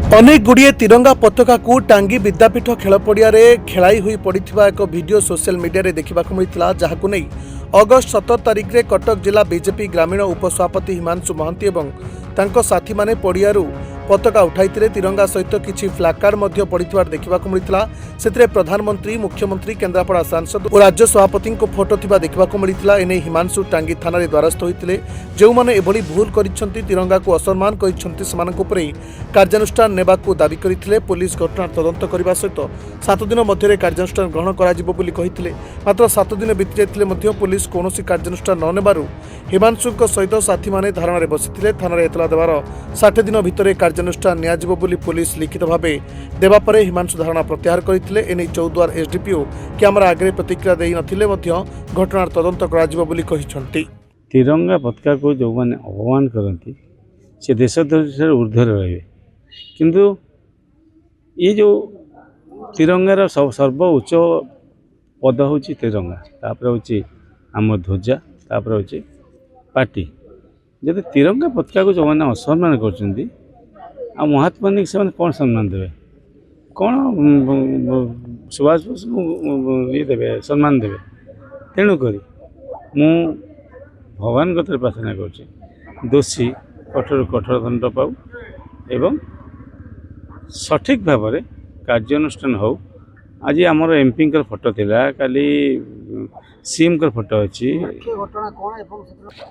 अनेक गुड़िए तिरंगा पताका को टांगी विद्यापीठ खेल पड़िया खेलाई हुई पड़ा एक वीडियो सोशल मीडिया रे देखा मिलता जहां नहीं अगस्ट 17 तारिख में कटक जिला बीजेपी ग्रामीण उपसभापति हिमांशु महांती और तांको साथी माने पड़ियारू पताका उठाई तिरंगा सहित किसी फ्लाकार्ड पड़ा देखा मिलता से प्रधानमंत्री मुख्यमंत्री केन्द्रापड़ा सांसद और राज्य सभापति फोटो देखा मिलता एने हिमांशु टांगी थाना द्वारस्थ होते जो मैंने एभली भूल करिसेंती तिरंगा को असम्मान कर कार्यानुष्ठान नेबा को दाबी करते पुलिस घटना तदंत करने सहित 7 दिन मध्य कार्यानुष्ठान ग्रहण कर मात्र 7 दिन बीती जाते पुलिस कौन कार्यानुष्ठान न नेबारु हिमांशु सहित साथी माने धारणा बसी थाना एतला देवार 60 दिन भितर कार्यानुष्ठान नियाजिबो बोली पुलिस लिखित भाव देवा परे हिमांशु धारणा प्रत्याहार करते एने चौद्वार एसडीपीओ कैमेरा आगे प्रतिक्रिया देई नथिले मध्य घटनार तदंत कराजिबो बोली कहिसंती। तिरंगा पताका को जो मैंने अपमान करती से देशध्वज ऊर्ध्वर रहे किंतु ये जो तिरंगार सर्वोच्च पद हूँ तिरंगा तापर हूँ आम ध्वजा तापर हूँ पार्टी जब तिरंगा पताका को जो मैंने असम्मान कर महात्मा गांधी से कौन सम्मान देवे कौन सुभाष बोस ये देवे सम्मान देवे तेणुक मु भगवान गतर प्रार्थना कर दोषी कठोर कठोर दंड पाऊ एवं सठिक भाव में कार्यानुष्ठान हो। आज आमर एमपी फोटो थिला काली सीएम फोटो अच्छी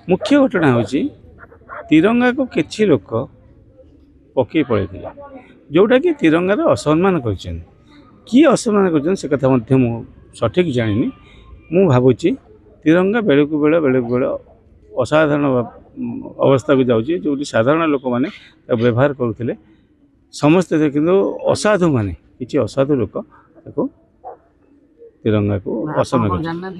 मुख्य घटना हूँ तिरंगा को किसी लोक पकई पड़े जोटा कि तिरंगार असम्मान कर किए असम्मान कर कथा सठिक जानी मु भावुची तिरंगा बेलू बेल असाधारण अवस्था को जाऊँगी जो साधारण लोक मैंने व्यवहार करुले समस्ते किंतु असाधु माने किसी असाधु लोक तिरंगा को असम्मान।